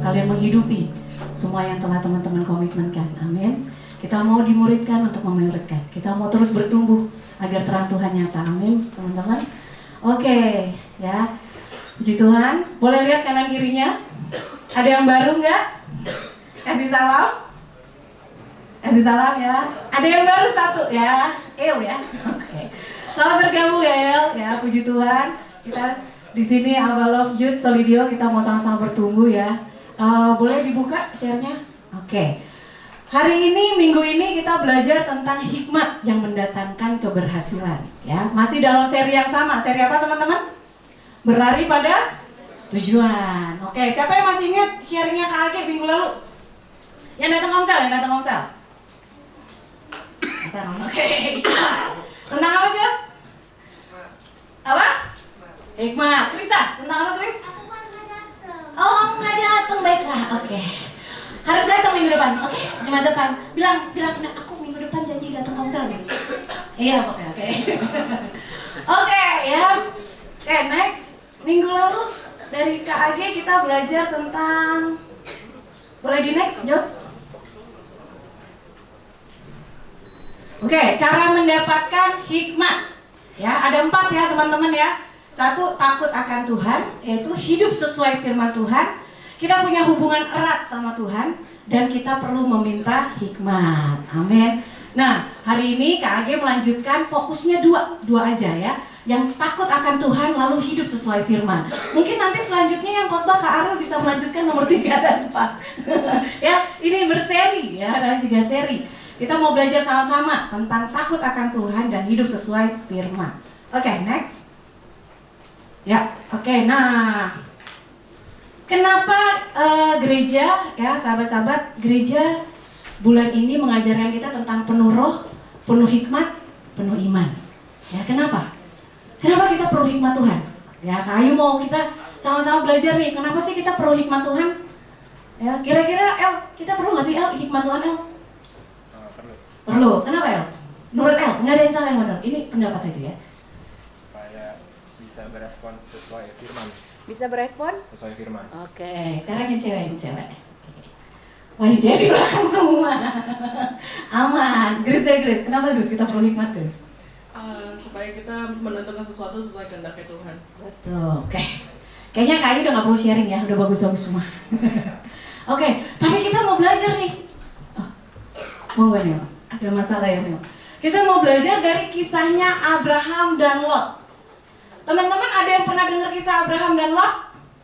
kalian menghidupi semua yang telah teman-teman komitmenkan. Amin. Kita mau dimuridkan untuk memuridkan. Kita mau terus bertumbuh agar terang Tuhan nyata. Amin, teman-teman. Oke, ya. Puji Tuhan. Boleh lihat kanan kirinya? Ada yang baru nggak? Kasih salam. Kasih salam ya. Ada yang baru satu ya. El ya. Oke. Selamat bergabung ya El. Ya, puji Tuhan. Kita di sini Abba Love Youth Solidio, kita mau sama-sama bertumbuh ya. Boleh dibuka share-nya? Oke. Hari ini, minggu ini kita belajar tentang hikmat yang mendatangkan keberhasilan. Ya, masih dalam seri yang sama. Seri apa teman-teman? Berlari pada tujuan. Oke, siapa yang masih ingat sharingnya KAG minggu lalu? Yang datang Komsel, Oke. Tentang apa, Jess? Apa? Hikmat. Krista, tentang apa, Kris? Oh, nggak datang, baiklah. Oke. Harus datang minggu depan. Oke, Jumat depan. Bilang sana, aku minggu depan janji datang Komsel nih. Iya, oke. Oke, ya. Oke, next. Minggu lalu dari KAG kita belajar tentang, boleh di next, Jos? Oke, cara mendapatkan hikmat. Ya, ada 4 ya teman-teman ya. 1, takut akan Tuhan, yaitu hidup sesuai firman Tuhan. Kita punya hubungan erat sama Tuhan dan kita perlu meminta hikmat. Amin. Nah, hari ini KAG melanjutkan fokusnya dua aja ya. Yang takut akan Tuhan lalu hidup sesuai firman. Mungkin nanti selanjutnya yang khotbah Kak Arul bisa melanjutkan nomor 3 dan 4. Ya, ini berseri ya, ada juga seri. Kita mau belajar sama-sama tentang takut akan Tuhan dan hidup sesuai firman. Oke, next. Ya, oke. Nah, kenapa gereja, ya sahabat-sahabat, gereja bulan ini mengajarkan kita tentang penuh roh, penuh hikmat, penuh iman. Ya, kenapa? Kenapa kita perlu hikmat Tuhan? Ya, Kak Ayu mau kita sama-sama belajar nih. Kenapa sih kita perlu hikmat Tuhan? Ya, kira-kira El, kita perlu nggak sih El hikmat Tuhan El? Perlu. Kenapa El? Menurut El, nggak ada yang salah yang benar. Ini pendapat aja ya. Supaya bisa berespon sesuai firman. Bisa berespon? Sesuai firman. Oke, sekarang yang cewek. Wah, yang cewek di belakang semua. Aman. Grace. Kenapa Grace? Kita perlu hikmat Grace? Supaya kita menentukan sesuatu sesuai kehendaknya Tuhan. Betul. Oke. Kayaknya Kak Ayu udah gak perlu sharing ya, udah bagus-bagus semua. Oke, tapi kita mau belajar nih. Oh, mau gak Nil? Ada masalah ya Nil? Kita mau belajar dari kisahnya Abraham dan Lot. Teman-teman ada yang pernah dengar kisah Abraham dan Lot?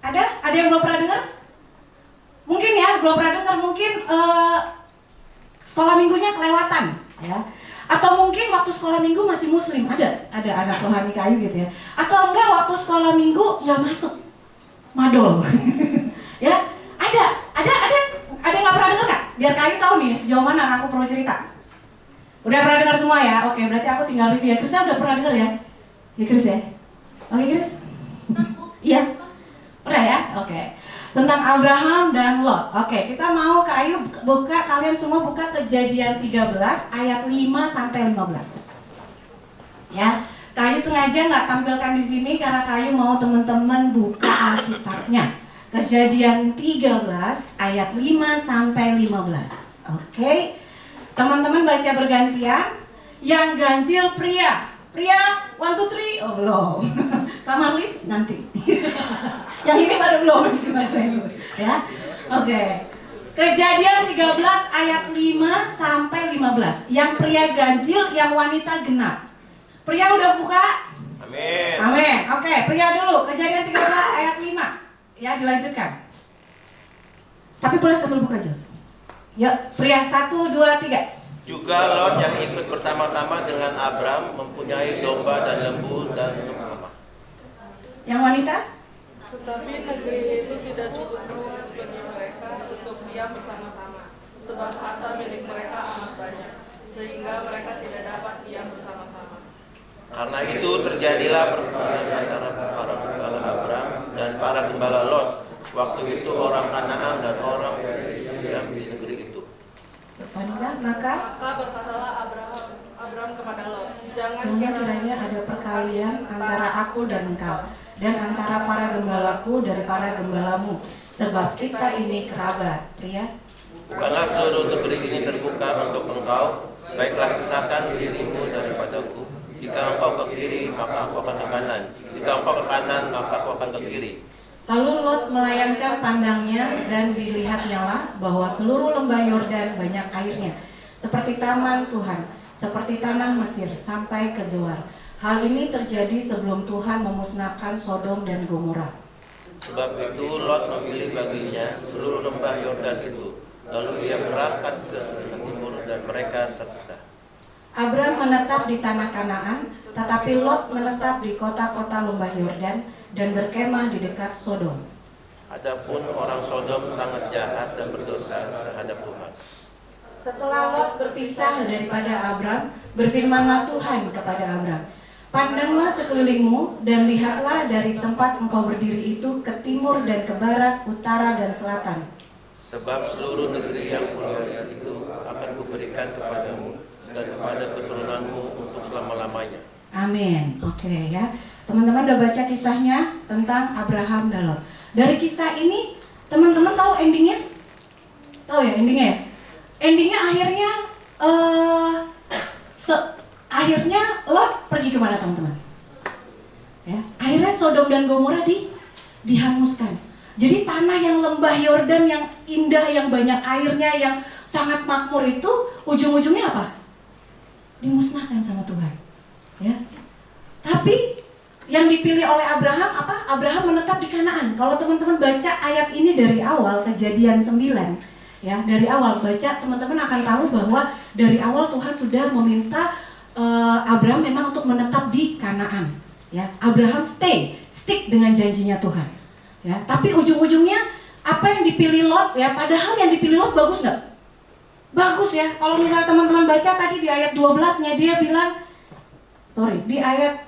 Ada? Ada yang belum pernah dengar? Mungkin ya, belum pernah dengar. Mungkin sekolah minggunya kelewatan ya. Atau mungkin waktu sekolah minggu masih muslim, ada anak rohani kayu gitu ya. Atau enggak waktu sekolah minggu nggak masuk, madol. Ya, ada yang nggak pernah dengar nggak? Biar kayu tahu nih sejauh mana aku perlu cerita. Udah pernah dengar semua ya? Oke, berarti aku tinggal review ya. Krisnya udah pernah dengar ya? Ya Kris ya? Oke Kris? Iya? Pernah ya? Oke. Tentang Abraham dan Lot. Oke, kita mau Kak Ayu buka, kalian semua buka Kejadian 13 ayat 5 sampai 15. Ya, Kak Ayu sengaja nggak tampilkan di sini karena Kak Ayu mau teman-teman buka Alkitabnya. Kejadian 13 ayat 5 sampai 15. Oke. Teman-teman baca bergantian. Yang ganjil pria, 1, 2, 3. Oh belum. Kak Marlis nanti. Yang ini pada belum isi bahasa Inggris ya. Oke. Kejadian 13 ayat 5 sampai 15. Yang pria ganjil, yang wanita genap. Pria udah buka? Amin. Oke, pria dulu. Kejadian 13 ayat 5. Ya, dilanjutkan. Tapi boleh sambil buka Jos. Ya, pria 1, 2, 3. Juga Lot yang ikut bersama-sama dengan Abram mempunyai domba dan lembu dan apa? Yang wanita? Tetapi negeri itu tidak cukup luas bagi mereka untuk diam bersama-sama, sebab harta milik mereka amat banyak, sehingga mereka tidak dapat diam bersama-sama. Karena itu terjadilah perkelahian antara para gembala Abram dan para gembala Lot. Waktu itu orang Kanaan dan orang Filistia diam di negeri itu. Wanita, maka Berkatalah Abram kepada Lot, jangan kiranya ada perkalian antara aku dan engkau, dan antara para gembalaku dari para gembalamu, sebab kita ini kerabat. Pria, Bukanlah seluruh negeri ini terbuka untuk engkau, baiklah pisahkan dirimu daripadaku. Jika engkau ke kiri, maka aku akan ke kanan. Jika engkau ke kanan, maka aku akan ke kiri. Lalu Lot melayangkan pandangnya dan dilihatnyalah bahwa seluruh lembah Yordan banyak airnya, seperti taman Tuhan, seperti tanah Mesir sampai ke Zoar. Hal ini terjadi sebelum Tuhan memusnahkan Sodom dan Gomora. Sebab itu Lot memilih baginya seluruh lembah Yordan itu. Lalu ia berangkat ke sebelah timur dan mereka terpisah. Abram menetap di tanah Kanaan, tetapi Lot menetap di kota-kota lembah Yordan dan berkemah di dekat Sodom. Adapun orang Sodom sangat jahat dan berdosa terhadap Tuhan. Setelah Lot berpisah daripada Abram, berfirmanlah Tuhan kepada Abram, pandanglah sekelilingmu dan lihatlah dari tempat engkau berdiri itu ke timur dan ke barat, utara dan selatan. Sebab seluruh negeri yang kulihat itu akan kuberikan kepadamu dan kepada keturunanmu untuk selama-lamanya. Amin. Oke ya. Teman-teman udah baca kisahnya tentang Abraham dan Lot. Dari kisah ini, teman-teman tahu endingnya? Tahu ya endingnya ya? Endingnya akhirnya Lot pergi kemana teman-teman? Ya, akhirnya Sodom dan Gomora dihanguskan. Jadi tanah yang lembah Yordan yang indah, yang banyak airnya, yang sangat makmur itu ujung-ujungnya apa? Dimusnahkan sama Tuhan. Ya. Tapi yang dipilih oleh Abraham apa? Abraham menetap di Kanaan. Kalau teman-teman baca ayat ini dari awal, Kejadian 9, ya, dari awal baca, teman-teman akan tahu bahwa dari awal Tuhan sudah meminta Abraham memang untuk menetap di Kanaan. Ya, Abraham stick dengan janjinya Tuhan. Ya, tapi ujung-ujungnya apa yang dipilih Lot ya, padahal yang dipilih Lot bagus nggak? Bagus ya. Kalau misalnya teman-teman baca tadi di ayat 12-nya dia bilang, di ayat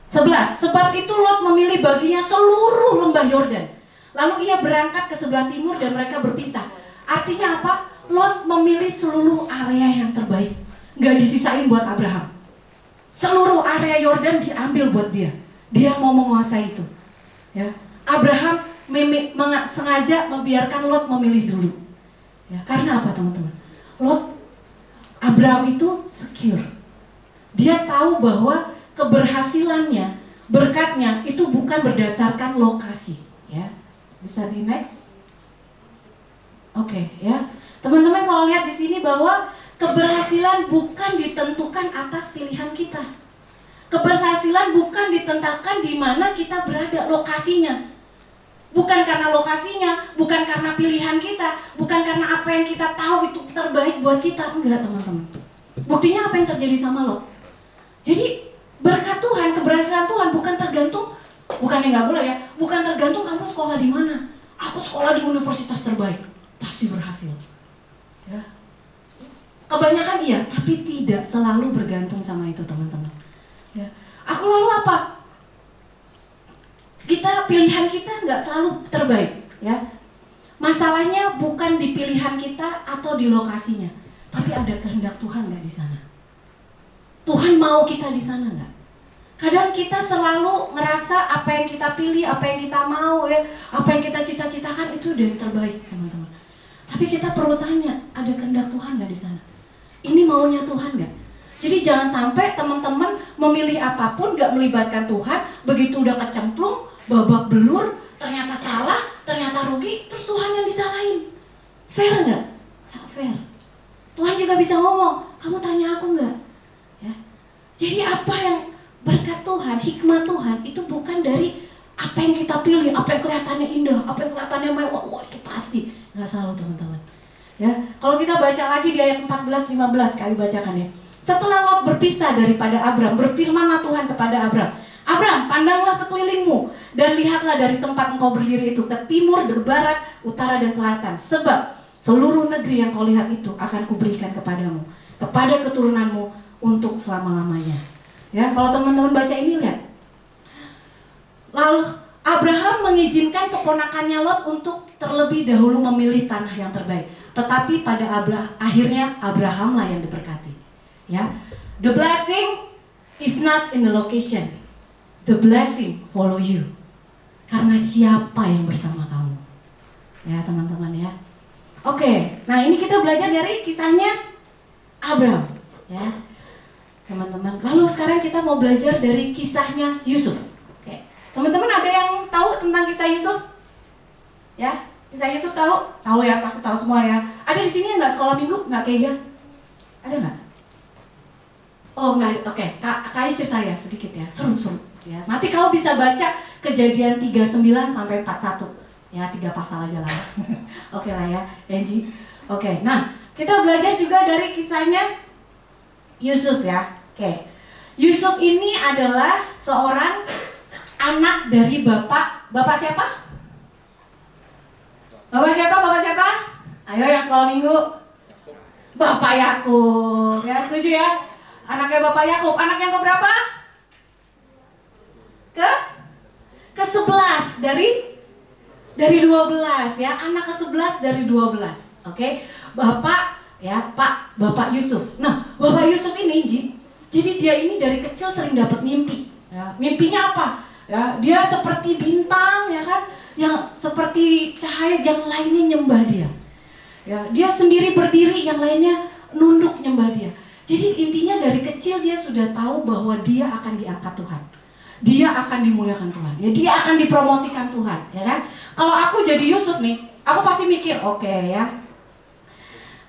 11, sebab itu Lot memilih baginya seluruh lembah Yordan. Lalu ia berangkat ke sebelah timur dan mereka berpisah. Artinya apa? Lot memilih seluruh area yang terbaik. Nggak disisain buat Abraham. Seluruh area Yordan diambil buat dia. Dia mau menguasai itu. Ya. Abraham sengaja membiarkan Lot memilih dulu. Ya, karena apa teman-teman? Abraham itu secure. Dia tahu bahwa keberhasilannya, berkatnya itu bukan berdasarkan lokasi. Ya, bisa di next. Oke, ya. Teman-teman kalau lihat di sini bahwa keberhasilan bukan ditentukan atas pilihan kita. Keberhasilan bukan ditentukan di mana kita berada, lokasinya. Bukan karena lokasinya, bukan karena pilihan kita, bukan karena apa yang kita tahu itu terbaik buat kita. Enggak teman-teman. Buktinya apa yang terjadi sama Lot. Jadi berkat Tuhan, keberhasilan Tuhan bukan tergantung, bukannya nggak boleh ya, bukan tergantung kamu sekolah di mana. Aku sekolah di universitas terbaik, pasti berhasil. Ya. Kebanyakan iya, tapi tidak selalu bergantung sama itu teman-teman. Ya. Aku lalu apa? Pilihan kita nggak selalu terbaik, ya. Masalahnya bukan di pilihan kita atau di lokasinya, tapi ada kehendak Tuhan nggak di sana. Tuhan mau kita di sana nggak? Kadang kita selalu ngerasa apa yang kita pilih, apa yang kita mau, ya, apa yang kita cita-citakan itu udah yang terbaik, teman-teman. Tapi kita perlu tanya, ada kehendak Tuhan nggak di sana? Ini maunya Tuhan nggak? Jadi jangan sampai teman-teman memilih apapun gak melibatkan Tuhan, begitu udah kecemplung, babak belur, ternyata salah, ternyata rugi, terus Tuhan yang disalahin. Fair gak? Gak fair. Tuhan juga bisa ngomong, kamu tanya aku gak? Ya. Jadi apa yang berkat Tuhan, hikmat Tuhan itu bukan dari apa yang kita pilih, apa yang kelihatannya indah, apa yang kelihatannya mewah, wah itu pasti. Gak selalu teman-teman. Ya, kalau kita baca lagi di ayat 14-15 kali bacakan ya. Setelah Lot berpisah daripada Abram, berfirmanlah Tuhan kepada Abram, Abram, pandanglah sekelilingmu dan lihatlah dari tempat engkau berdiri itu ke timur, ke barat, utara dan selatan. Sebab seluruh negeri yang kau lihat itu akan kuberikan kepadamu, kepada keturunanmu untuk selama-lamanya. Ya, kalau teman-teman baca ini lihat. Lalu Abraham mengizinkan keponakannya Lot untuk terlebih dahulu memilih tanah yang terbaik. Tetapi pada akhirnya Abrahamlah yang diberkati. Ya, the blessing is not in the location. The blessing follow you. Karena siapa yang bersama kamu? Ya teman-teman ya. Oke, nah ini kita belajar dari kisahnya Abraham ya teman-teman. Lalu sekarang kita mau belajar dari kisahnya Yusuf. Oke, teman-teman ada yang tahu tentang kisah Yusuf? Ya, kisah Yusuf tahu? Tahu ya, pasti tahu semua ya. Ada di sini yang nggak sekolah minggu? Nggak Keiga? Ada nggak? Oh nggak, oke. Kai cerita ya sedikit ya, seru-seru ya. Nanti kau bisa baca Kejadian 39 sampai 41 ya, 3 pasal aja lah. Oke lah ya, Angie. Oke, nah kita belajar juga dari kisahnya Yusuf ya. Oke, Yusuf ini adalah seorang anak dari bapak siapa? Bapak siapa? Bapak siapa? Ayo yang sekolah minggu. Bapak Yakub. Ya setuju ya? Anaknya Bapak Yakub. Anak yang keberapa? Ke-11 dari 12 ya. Anak ke-11 dari 12. Oke. Bapak ya, Bapak Yusuf. Nah, Bapak Yusuf ini jadi dia ini dari kecil sering dapat mimpi. Ya, mimpinya apa? Ya, dia seperti bintang ya kan, yang seperti cahaya, yang lainnya nyembah dia. Ya, dia sendiri berdiri, yang lainnya nunduk nyembah dia. Jadi intinya dari kecil dia sudah tahu bahwa dia akan diangkat Tuhan. Dia akan dimuliakan Tuhan. Ya, dia akan dipromosikan Tuhan, ya kan? Kalau aku jadi Yusuf nih, aku pasti mikir, oke ya.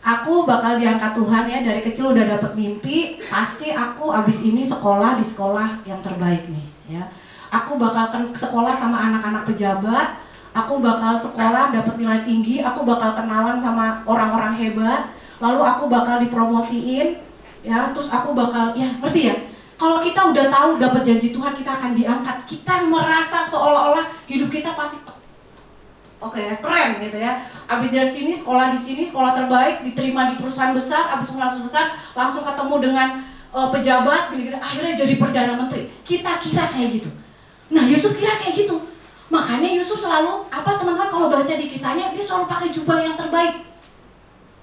Aku bakal diangkat Tuhan ya, dari kecil udah dapet mimpi, pasti aku abis ini sekolah di sekolah yang terbaik nih ya. Aku bakal sekolah sama anak-anak pejabat, aku bakal sekolah dapat nilai tinggi, aku bakal kenalan sama orang-orang hebat, lalu aku bakal dipromosiin ya, terus aku bakal, ya ngerti ya? Kalau kita udah tahu dapat janji Tuhan kita akan diangkat, kita merasa seolah-olah hidup kita pasti oke, keren gitu ya. Abis dari sini, sekolah di sini, sekolah terbaik, diterima di perusahaan besar, abis langsung besar, langsung ketemu dengan pejabat, gini-gini, akhirnya jadi Perdana Menteri. Kita kira kayak gitu. Nah, Yusuf kira kayak gitu. Makanya Yusuf selalu, teman-teman kalau baca di kisahnya, dia selalu pakai jubah yang terbaik.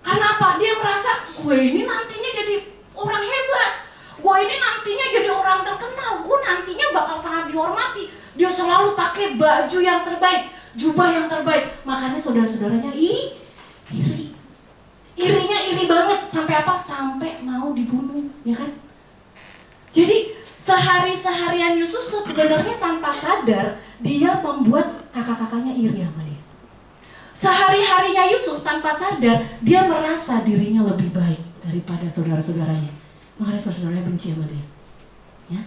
Karena apa? Dia merasa, gue ini nantinya jadi orang hebat. Gue ini nantinya jadi orang terkenal. Gue nantinya bakal sangat dihormati. Dia selalu pakai baju yang terbaik, jubah yang terbaik. Makanya saudara-saudaranya iri. Irinya iri banget. Sampai apa? Sampai mau dibunuh, ya kan? Jadi sehari-seharian Yusuf sebenarnya tanpa sadar dia membuat kakak-kakaknya iri sama dia. Sehari-harinya Yusuf tanpa sadar dia merasa dirinya lebih baik daripada saudara-saudaranya. Makanya saudara-saudaranya benci sama dia. Ya.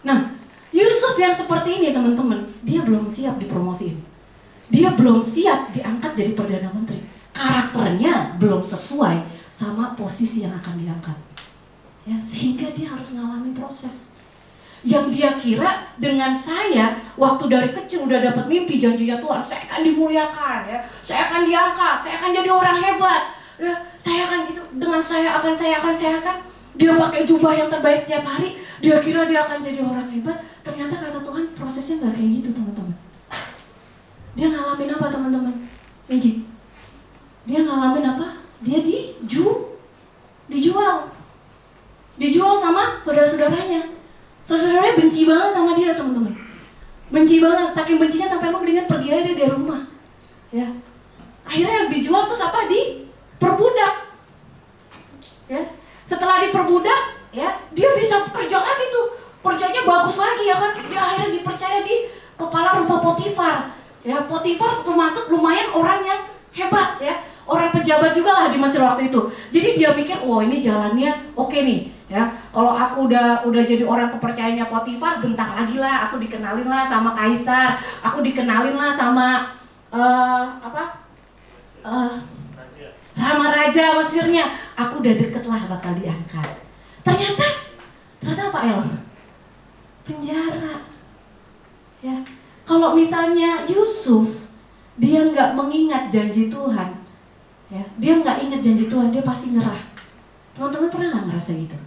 Nah, Yusuf yang seperti ini teman-teman, dia belum siap dipromosiin. Dia belum siap diangkat jadi Perdana Menteri. Karakternya belum sesuai sama posisi yang akan diangkat. Ya, sehingga dia harus ngalamin proses. Yang dia kira dengan saya waktu dari kecil udah dapat mimpi janjinya Tuhan, saya akan dimuliakan ya, saya akan diangkat, saya akan jadi orang hebat. Ya, saya akan gitu, dengan saya akan dia pakai jubah yang terbaik setiap hari, dia kira dia akan jadi orang hebat. Ternyata kata Tuhan prosesnya nggak kayak gitu teman-teman. Dia ngalamin apa teman-teman? Meji. Dia ngalamin apa? Dia dijual sama saudara-saudaranya. Saudara-saudaranya benci banget sama dia teman-teman. Benci banget, saking bencinya sampai lu mendingan pergi aja dari rumah. Ya. Akhirnya yang dijual tuh apa? Diperbudak. Ya. Setelah diperbudak, ya, dia bisa kerja lagi tuh. Kerjanya bagus lagi ya kan. Dia akhirnya dipercaya di kepala rumah Potifar. Ya, Potifar termasuk lumayan orang yang hebat ya. Orang pejabat juga lah di Mesir waktu itu. Jadi dia mikir, "Wow, ini jalannya oke nih." Ya, kalau aku udah jadi orang kepercayaannya Potifar, bentar lagi lah aku dikenalin lah sama kaisar. Aku dikenalin lah sama Rama Raja Mesirnya, aku udah deket lah bakal diangkat. Ternyata apa El? Penjara. Ya, kalau misalnya Yusuf dia nggak mengingat janji Tuhan, ya, dia nggak ingat janji Tuhan, dia pasti nyerah. Teman-teman pernah nggak ngerasa gitu?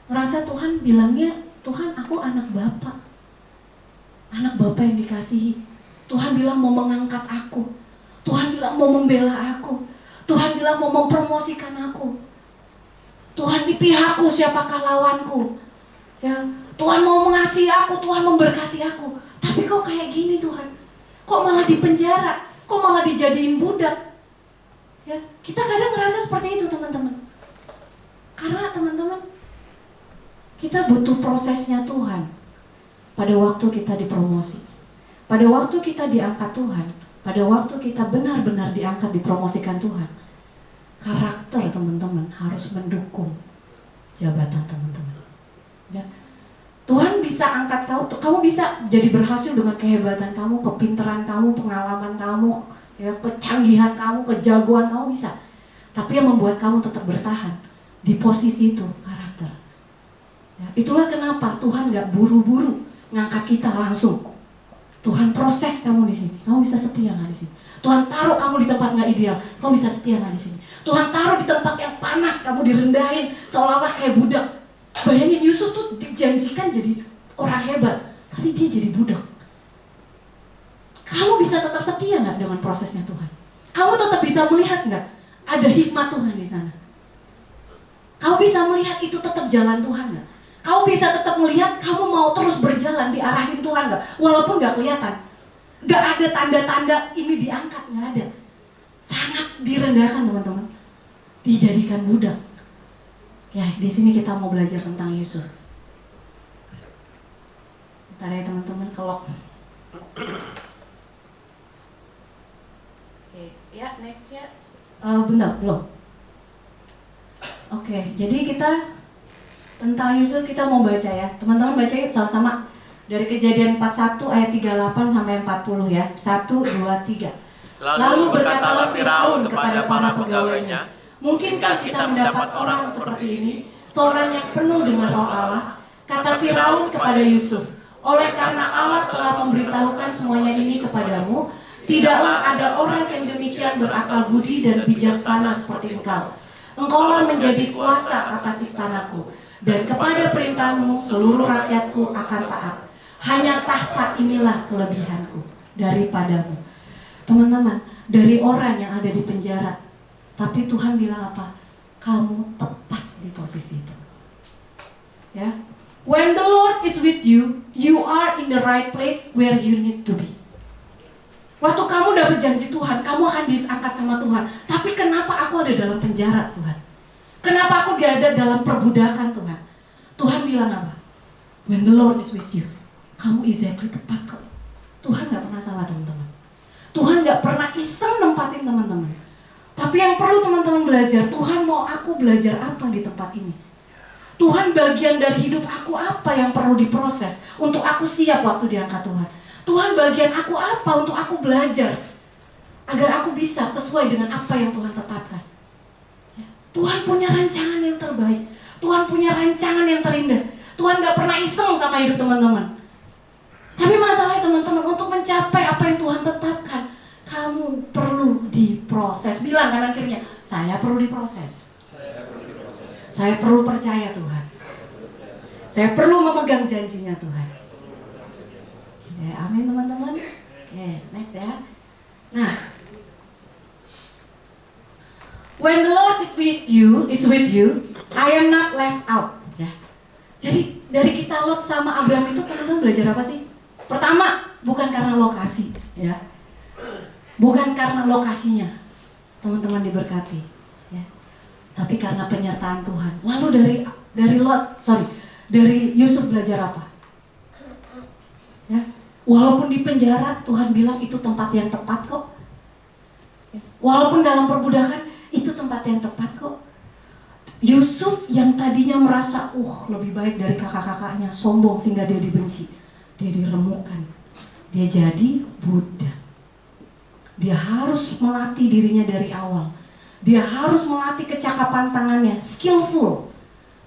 Ngerasa Tuhan bilangnya, Tuhan aku anak Bapak yang dikasihi. Tuhan bilang mau mengangkat aku. Tuhan bilang mau membela aku. Tuhan bilang mau mempromosikan aku. Tuhan di pihakku, siapakah lawanku? Ya, Tuhan mau mengasihi aku, Tuhan memberkati aku. Tapi kok kayak gini Tuhan? Kok malah di penjara? Kok kok malah dijadiin budak. Ya, kita kadang ngerasa seperti itu teman-teman. Karena teman-teman, kita butuh prosesnya Tuhan. Pada waktu kita dipromosi, pada waktu kita diangkat Tuhan, pada waktu kita benar-benar diangkat, dipromosikan Tuhan, karakter teman-teman harus mendukung jabatan teman-teman. Ya. Tuhan bisa angkat kamu bisa jadi berhasil dengan kehebatan kamu, kepintaran kamu, pengalaman kamu, ya, kecanggihan kamu, kejagoan kamu bisa. Tapi yang membuat kamu tetap bertahan di posisi itu karakter. Ya, itulah kenapa Tuhan gak buru-buru ngangkat kita langsung. Tuhan proses kamu di sini. Kamu bisa setia nggak di sini? Tuhan taruh kamu di tempat nggak ideal. Kamu bisa setia nggak di sini? Tuhan taruh di tempat yang panas, kamu direndahin seolah-olah kayak budak. Bayangin Yusuf tuh dijanjikan jadi orang hebat, tapi dia jadi budak. Kamu bisa tetap setia nggak dengan prosesnya Tuhan? Kamu tetap bisa melihat nggak ada hikmat Tuhan di sana? Kamu bisa melihat itu tetap jalan Tuhan nggak? Kamu bisa tetap melihat kamu mau terus berjalan diarahin Tuhan nggak? Walaupun nggak kelihatan, nggak ada tanda-tanda ini diangkat, nggak ada. Sangat direndahkan teman-teman, dijadikan budak. Ya, di sini kita mau belajar tentang Yusuf. Sebentar ya teman-teman, kelok. Oke, ya next ya. Bentar, belum. Oke, jadi kita tentang Yusuf kita mau baca ya. Teman-teman baca yuk sama-sama. Dari Kejadian 41 ayat 38 sampai 40 ya. 1, 2, 3. Lalu berkatalah Firaun kepada para pegawainya, mungkinkah kita mendapat orang seperti ini, seorang yang penuh dengan roh Allah? Kata Firaun kepada Yusuf, oleh karena Allah telah memberitahukan semuanya ini kepadamu, tidaklah ada orang yang demikian berakal budi dan bijaksana seperti engkau. Engkaulah menjadi kuasa atas istanaku, dan kepada perintahmu seluruh rakyatku akan taat. Hanya tahta inilah kelebihanku daripadamu. Teman-teman, dari orang yang ada di penjara, tapi Tuhan bilang apa? Kamu tepat di posisi itu. Ya. When the Lord is with you, you are in the right place where you need to be. Waktu kamu dapat janji Tuhan, kamu akan diangkat sama Tuhan. Tapi kenapa aku ada dalam penjara Tuhan? Kenapa aku ada dalam perbudakan Tuhan? Tuhan bilang apa? When the Lord is with you, kamu exactly tepat kok. Tuhan gak pernah salah teman-teman. Tuhan gak pernah iseng nempatin teman-teman. Tapi yang perlu teman-teman belajar, Tuhan mau aku belajar apa di tempat ini? Tuhan bagian dari hidup aku apa yang perlu diproses untuk aku siap waktu diangkat Tuhan? Tuhan bagian aku apa untuk aku belajar agar aku bisa sesuai dengan apa yang Tuhan tetapkan? Ya. Tuhan punya rancangan yang terbaik. Tuhan punya rancangan yang terindah. Tuhan gak pernah iseng sama hidup teman-teman. Tapi masalahnya teman-teman, untuk mencapai apa yang Tuhan tetapkan, kamu perlu diproses. Bilang kanan kirinya, saya perlu diproses. Saya perlu percaya Tuhan. Saya perlu memegang janjinya Tuhan. Ya, amin teman-teman. Oke, next ya. Nah, when the Lord is with you, I am not left out. Ya. Jadi dari kisah Lot sama Abraham itu teman-teman belajar apa sih? Pertama, bukan karena lokasi, ya. Bukan karena lokasinya, teman-teman diberkati, ya. Tapi karena penyertaan Tuhan. Lalu dari Yusuf belajar apa? Ya. Walaupun di penjara, Tuhan bilang itu tempat yang tepat kok. Walaupun dalam perbudakan, itu tempat yang tepat kok. Yusuf yang tadinya merasa, lebih baik dari kakak-kakaknya, sombong sehingga dia dibenci. Dia diremukkan. Dia jadi budak. Dia harus melatih dirinya dari awal. Dia harus melatih kecakapan tangannya, skillful.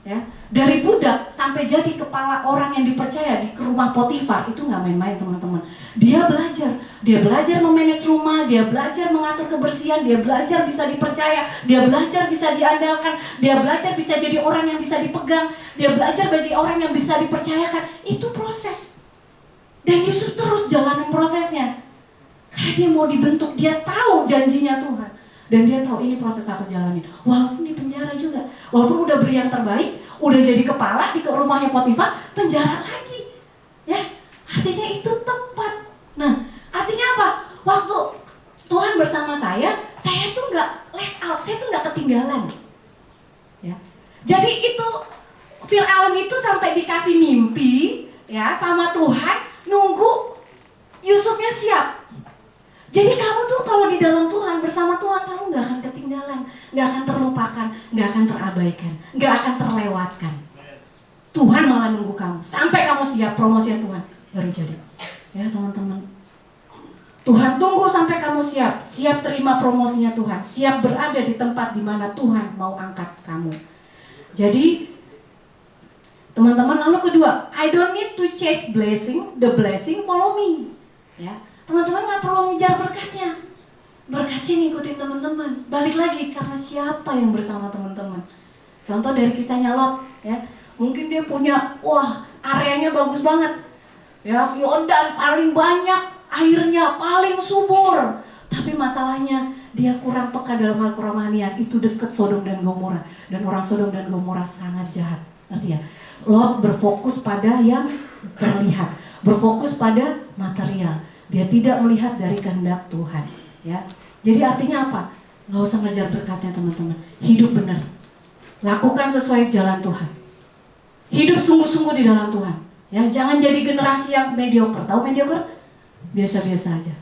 Ya, dari budak sampai jadi kepala orang yang dipercaya di rumah Potifar, itu nggak main-main teman-teman. Dia belajar memanage rumah, dia belajar mengatur kebersihan, dia belajar bisa dipercaya, dia belajar bisa diandalkan, dia belajar bisa jadi orang yang bisa dipegang, dia belajar jadi orang yang bisa dipercayakan. Itu proses. Dan Yusuf terus jalanin prosesnya, karena dia mau dibentuk, dia tahu janjinya Tuhan. Dan dia tahu ini proses aku jalanin. Walaupun di penjara juga. Walaupun udah beri yang terbaik, udah jadi kepala di rumahnya Potifar, penjara lagi. Ya, artinya itu tepat. Nah, artinya apa? Waktu Tuhan Tuhan bersama saya tuh nggak left out, saya tuh nggak ketinggalan. Ya. Jadi itu Fir'aun itu sampai dikasih mimpi ya sama Tuhan, nunggu Yusufnya siap. Jadi kamu tuh kalau di dalam Tuhan, bersama Tuhan, kamu gak akan ketinggalan, gak akan terlupakan, gak akan terabaikan, gak akan terlewatkan. Tuhan malah nunggu kamu sampai kamu siap, promosinya Tuhan baru jadi. Ya teman-teman, Tuhan tunggu sampai kamu siap, siap terima promosinya Tuhan, siap berada di tempat di mana Tuhan mau angkat kamu. Jadi teman-teman, lalu kedua, I don't need to chase blessing, the blessing follow me. Ya, teman-teman nggak perlu ngejar berkatnya, berkatnya ngikutin teman-teman. Balik lagi karena siapa yang bersama teman-teman. Contoh dari kisahnya Lot, ya, mungkin dia punya, wah areanya bagus banget, ya, Yordan paling banyak, airnya paling subur. Tapi masalahnya dia kurang peka dalam hal kerohanian. Itu dekat Sodom dan Gomora, dan orang Sodom dan Gomora sangat jahat. Ngerti ya? Lot berfokus pada yang terlihat, berfokus pada material. Dia tidak melihat dari kehendak Tuhan. Ya, jadi artinya apa? Gak usah ngejar berkatnya teman-teman. Hidup benar, lakukan sesuai jalan Tuhan. Hidup sungguh-sungguh di dalam Tuhan. Ya, jangan jadi generasi yang mediocre. Tahu mediocre? Biasa-biasa aja.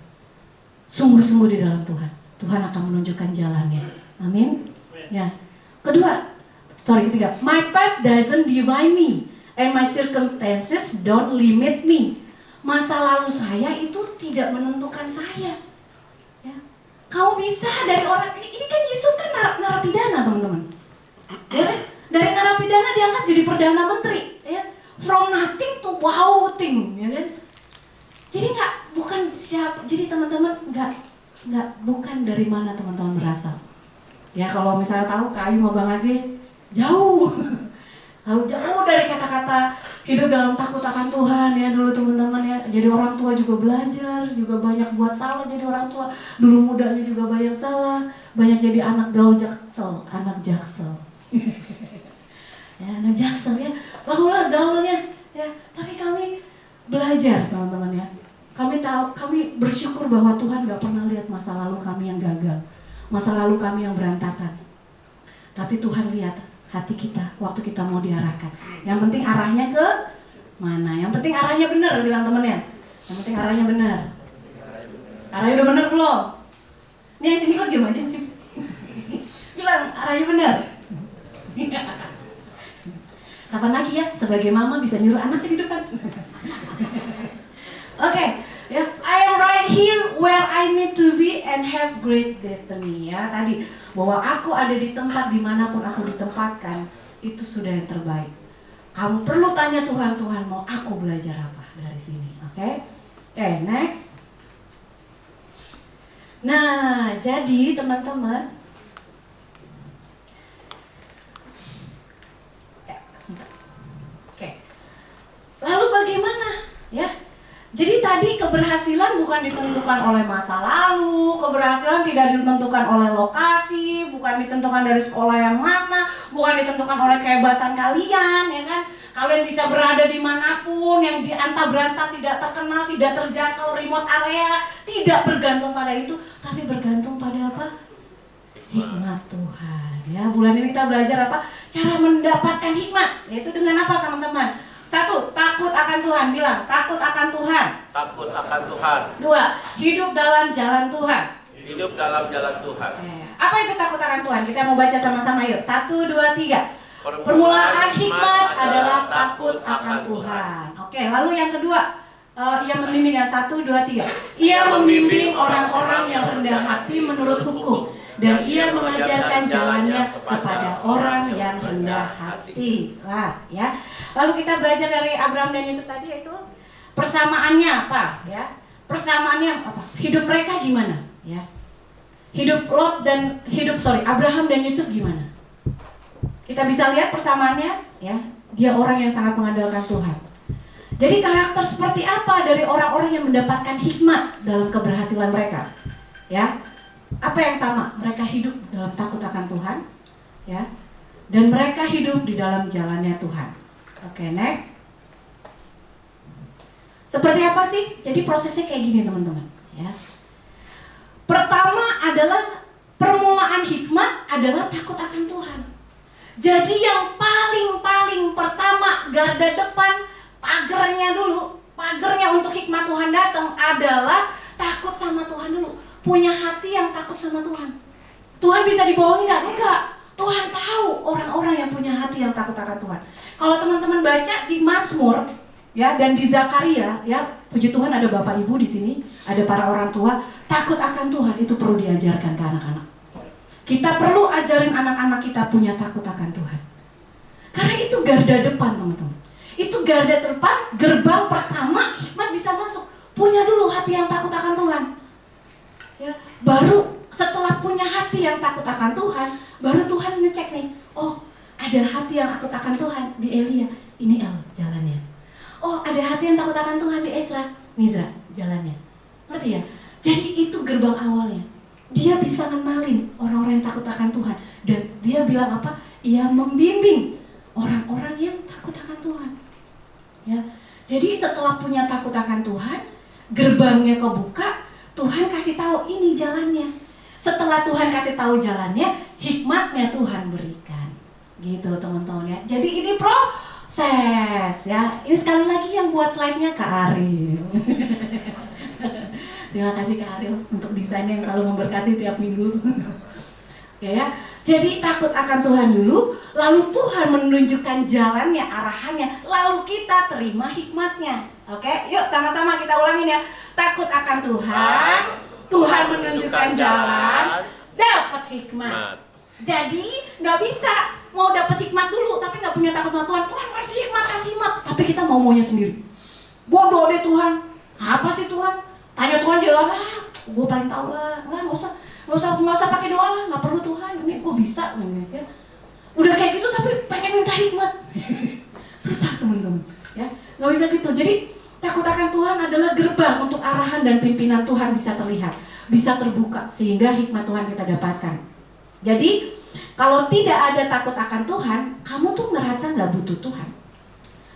Sungguh-sungguh di dalam Tuhan. Tuhan akan menunjukkan jalannya. Amin. Ya. Ketiga, my past doesn't define me, and my circumstances don't limit me. Masa lalu saya itu tidak menentukan saya. Ya. Kamu bisa dari orang, ini kan Yusuf kan narapidana teman-teman. Ya kan? Dari narapidana diangkat jadi perdana menteri. Ya. From nothing to wow thing, ya kan? Jadi bukan siapa. Jadi teman-teman bukan dari mana teman-teman berasal. Ya kalau misalnya tahu Kayu sama Bang Age jauh dari kata-kata hidup dalam takut akan Tuhan ya dulu teman-teman ya. Jadi orang tua juga belajar, juga banyak buat salah jadi orang tua. Dulu mudanya juga banyak salah, banyak jadi anak gaul jaksel, anak jaksel. Ya, anak jaksel ya, bahulah gaulnya ya. Tapi kami belajar teman-teman ya. Kami bersyukur bahwa Tuhan gak pernah lihat masa lalu kami yang gagal, masa lalu kami yang berantakan. Tapi Tuhan lihat hati kita waktu kita mau diarahkan. Yang penting arahnya ke mana? Yang penting arahnya benar, bilang temennya. Yang penting arahnya benar. Arahnya udah benar belum? Ini yang sini kok diam aja sih? Bilang arahnya benar. Kapan lagi ya sebagai mama bisa nyuruh anaknya di depan? Oke, ya, I am right here where I need to be and have great destiny. Ya, tadi bahwa aku ada di tempat dimanapun aku ditempatkan, itu sudah yang terbaik. Kamu perlu tanya Tuhan, Tuhan mau aku belajar apa dari sini, oke? Oke, next. Nah, jadi teman-teman, ya, sebentar. Oke. Lalu bagaimana, ya? Jadi tadi keberhasilan bukan ditentukan oleh masa lalu, keberhasilan tidak ditentukan oleh lokasi, bukan ditentukan dari sekolah yang mana, bukan ditentukan oleh kehebatan kalian, ya kan? Kalian bisa berada dimanapun, yang diantah-berantah tidak terkenal, tidak terjangkau, remote area, tidak bergantung pada itu, tapi bergantung pada apa? Hikmat Tuhan. Ya, bulan ini kita belajar apa? Cara mendapatkan hikmat, yaitu dengan apa teman-teman? 1, takut akan Tuhan. Bilang, takut akan Tuhan. Takut akan Tuhan. 2, hidup dalam jalan Tuhan. Hidup dalam jalan Tuhan. Apa itu takut akan Tuhan? Kita mau baca sama-sama yuk. 1, 2, 3. Permulaan hikmat adalah takut akan Tuhan. Oke, lalu yang kedua, ia membimbing. 1, 2, 3. Ia membimbing orang-orang yang rendah hati menurut hukum, dan ia mengajarkan jalannya kepada orang yang rendah hati. Lah, ya. Lalu kita belajar dari Abraham dan Yusuf tadi, yaitu persamaannya apa, ya? Persamaannya apa? Hidup mereka gimana, ya? Abraham dan Yusuf gimana? Kita bisa lihat persamaannya, ya. Dia orang yang sangat mengandalkan Tuhan. Jadi karakter seperti apa dari orang-orang yang mendapatkan hikmat dalam keberhasilan mereka, ya? Apa yang sama? Mereka hidup dalam takut akan Tuhan, ya, dan mereka hidup di dalam jalannya Tuhan. Oke, next. Seperti apa sih? Jadi prosesnya kayak gini teman-teman, ya. Pertama adalah permulaan hikmat adalah takut akan Tuhan. Jadi yang paling pertama, garda depan, pagernya untuk hikmat Tuhan datang adalah takut sama Tuhan dulu. Punya hati yang takut sama Tuhan. Tuhan bisa dibohongi nggak? Enggak. Tuhan tahu orang-orang yang punya hati yang takut akan Tuhan. Kalau teman-teman baca di Mazmur ya dan di Zakaria ya, puji Tuhan ada Bapak Ibu di sini, ada para orang tua, takut akan Tuhan itu perlu diajarkan ke anak-anak. Kita perlu ajarin anak-anak kita punya takut akan Tuhan. Karena itu garda depan, teman-teman. Itu garda depan, gerbang pertama hikmat bisa masuk. Punya dulu hati yang takut akan Tuhan. Ya, baru setelah punya hati yang takut akan Tuhan, baru Tuhan ngecek nih. Oh, ada hati yang takut akan Tuhan di Elia, ini jalannya. Oh, ada hati yang takut akan Tuhan di Nizra, jalannya. Ngerti ya? Jadi itu gerbang awalnya. Dia bisa kenalin orang-orang yang takut akan Tuhan. Dan dia bilang apa? Ia membimbing orang-orang yang takut akan Tuhan. Ya. Jadi setelah punya takut akan Tuhan, gerbangnya kebuka, Tuhan kasih tahu ini jalannya. Setelah Tuhan kasih tahu jalannya, hikmatnya Tuhan berikan. Gitu teman-teman ya. Jadi ini proses ya. Ini sekali lagi yang buat slide-nya Kak Ariel. Terima kasih Kak Ariel untuk desainnya yang selalu memberkati tiap minggu. Ya. Jadi takut akan Tuhan dulu, lalu Tuhan menunjukkan jalannya, arahannya, lalu kita terima hikmatnya. Oke, yuk sama-sama kita ulangin ya. Takut akan Tuhan, Tuhan menunjukkan jalan, dapat hikmat. Jadi nggak bisa mau dapat hikmat dulu, tapi nggak punya takut sama Tuhan. Tuhan kasih hikmat, tapi kita maunya sendiri. Bodoh deh Tuhan. Apa sih Tuhan? Tanya Tuhan dia lah, gue paling tahu lah. Nggak usah pakai doa lah, nggak perlu Tuhan. Ini gue bisa, ya. Udah kayak gitu tapi pengen minta hikmat. Susah teman-teman, ya. Nggak bisa gitu. Jadi takut akan Tuhan adalah gerbang untuk arahan dan pimpinan Tuhan bisa terlihat, bisa terbuka sehingga hikmat Tuhan kita dapatkan. Jadi kalau tidak ada takut akan Tuhan, kamu tuh ngerasa nggak butuh Tuhan.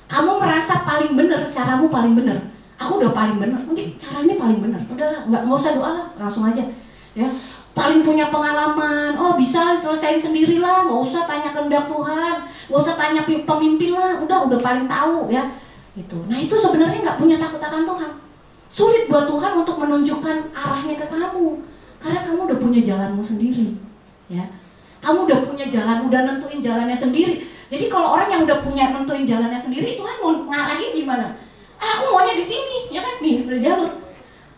Kamu merasa paling benar, caramu paling benar. Aku udah paling benar, mungkin cara ini paling benar. Udahlah, nggak usah doa lah, langsung aja. Ya, paling punya pengalaman, oh bisa selesai sendirilah, nggak usah tanya kehendak Tuhan, nggak usah tanya pemimpin lah, udah paling tahu ya. Gitu. Nah itu sebenarnya nggak punya takut akan Tuhan. Sulit buat Tuhan untuk menunjukkan arahnya ke kamu, karena kamu udah punya jalanmu sendiri. Ya, kamu udah punya jalan, udah nentuin jalannya sendiri. Jadi kalau orang yang udah punya nentuin jalannya sendiri, Tuhan mau ngarahin gimana? Aku maunya di sini, ya kan? Nih, udah jalur.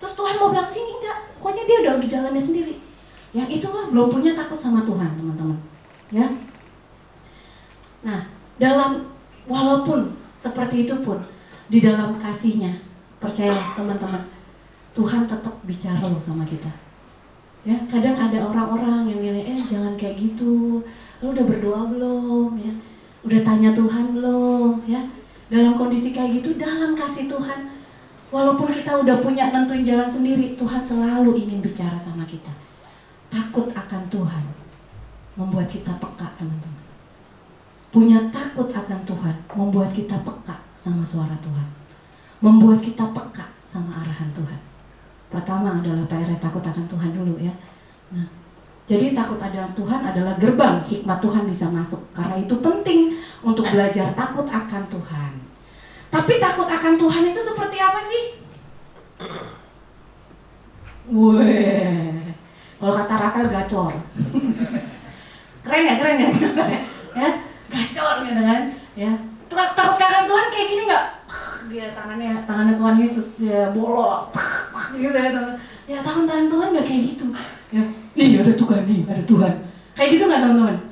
Terus Tuhan mau bilang sini enggak? Pokoknya dia udah di jalannya sendiri. Ya itulah belum punya takut sama Tuhan, teman-teman. Ya. Nah, walaupun seperti itu pun di dalam kasihnya, percayalah teman-teman, Tuhan tetap bicara loh sama kita. Ya, kadang ada orang-orang yang nilai, jangan kayak gitu. Lu udah berdoa belum? Ya, udah tanya Tuhan belum? Ya, dalam kondisi kayak gitu, dalam kasih Tuhan, walaupun kita udah punya nentuin jalan sendiri, Tuhan selalu ingin bicara sama kita. Takut akan Tuhan membuat kita peka, teman-teman. Punya takut akan Tuhan membuat kita peka sama suara Tuhan, membuat kita peka sama arahan Tuhan. Pertama adalah PR takut akan Tuhan dulu ya. Nah, jadi takut akan Tuhan adalah gerbang hikmat Tuhan bisa masuk. Karena itu penting untuk belajar takut akan Tuhan. Tapi takut akan Tuhan itu seperti apa sih? Weh, kalau kata Rafael gacor. Keren ya? Ya, gacor gitu kan? Ya, takut akan Tuhan kayak gini nggak? Dia tangannya Tuhan Yesus dia bolok, gitu ya teman. Ya tangan Tuhan nggak kayak gitu. Ya, nih ada Tuhan, kayak gitu nggak teman-teman?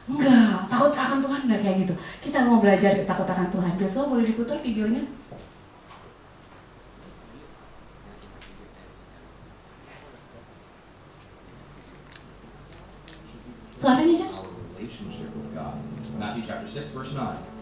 Enggak, takut akan Tuhan nggak kayak gitu. Kita mau belajar takut akan Tuhan. Joshua boleh diputar videonya? Suaranya Josh? Our relationship with God. Matthew chapter 6, verse 9.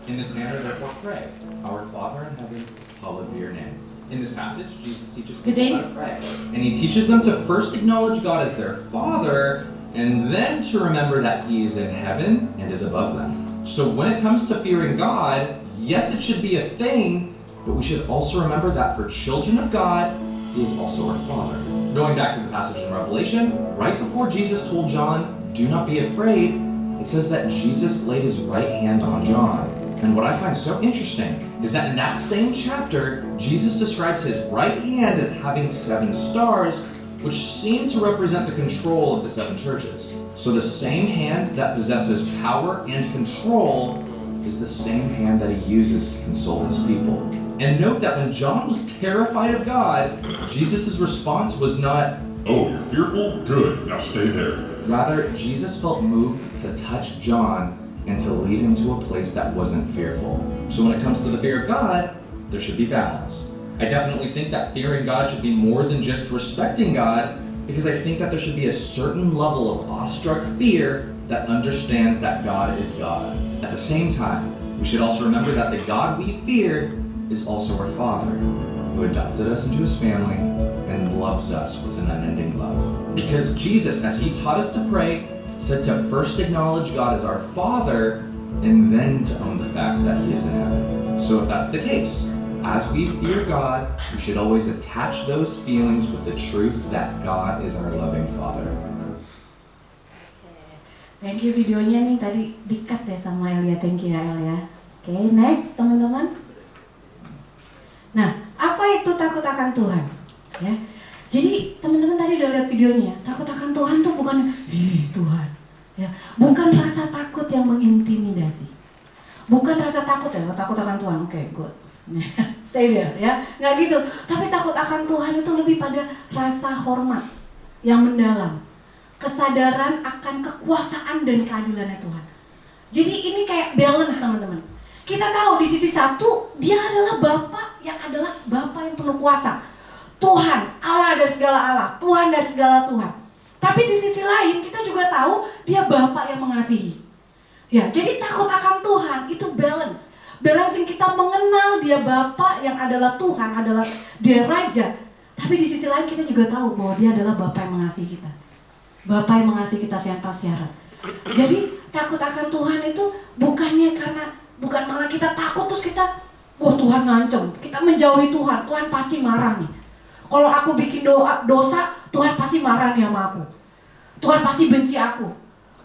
In this manner, therefore, pray. Our Father in heaven, hallowed be your name. In this passage, Jesus teaches people how to pray. And he teaches them to first acknowledge God as their Father, and then to remember that he is in heaven and is above them. So when it comes to fearing God, yes, it should be a thing, but we should also remember that for children of God, he is also our Father. Going back to the passage in Revelation, right before Jesus told John, "Do not be afraid," it says that Jesus laid his right hand on John. And what I find so interesting is that in that same chapter, Jesus describes his right hand as having 7 stars, which seem to represent the control of the 7 churches. So the same hand that possesses power and control is the same hand that he uses to console his people. And note that when John was terrified of God, Jesus' response was not, "Oh, you're fearful? Good, now stay there." rather, Jesus felt moved to touch John and to lead him to a place that wasn't fearful. So when it comes to the fear of God, there should be balance. I definitely think that fearing God should be more than just respecting God, because I think that there should be a certain level of awestruck fear that understands that God is God. At the same time, we should also remember that the God we fear is also our Father, who adopted us into his family and loves us with an unending love. Because Jesus, as he taught us to pray, said to first acknowledge God as our Father and then to own the fact that he is in heaven. So if that's the case, as we fear God, we should always attach those feelings with the truth that God is our loving Father. Thank you, videonya nih tadi di-cut ya sama Elia. Thank you ya Elia. Oke, next teman-teman. Nah, apa itu takut akan Tuhan? Ya. Jadi teman-teman tadi udah lihat videonya. Takut akan Tuhan tuh bukan Tuhan. Ya, bukan rasa takut yang mengintimidasi. Bukan rasa takut ya, takut akan Tuhan. Oke, good. Stay there ya. Nggak gitu. Tapi takut akan Tuhan itu lebih pada rasa hormat yang mendalam. Kesadaran akan kekuasaan dan keadilannya Tuhan. Jadi ini kayak balance teman-teman. Kita tahu di sisi satu, dia adalah Bapa yang adalah Bapa yang penuh kuasa. Tuhan, Allah dari segala Allah, Tuhan dari segala Tuhan. Tapi di sisi lain kita juga tahu dia Bapa yang mengasihi. Ya, jadi takut akan Tuhan itu balance. Balancing kita mengenal dia Bapa yang adalah Tuhan, adalah dia Raja. Tapi di sisi lain kita juga tahu bahwa dia adalah Bapa yang mengasihi kita. Bapa yang mengasihi kita tanpa syarat. Jadi takut akan Tuhan itu bukan malah kita takut terus kita, wah Tuhan ngancem, kita menjauhi Tuhan, Tuhan pasti marah nih. Kalau aku bikin dosa, Tuhan pasti marah nih sama aku. Tuhan pasti benci aku.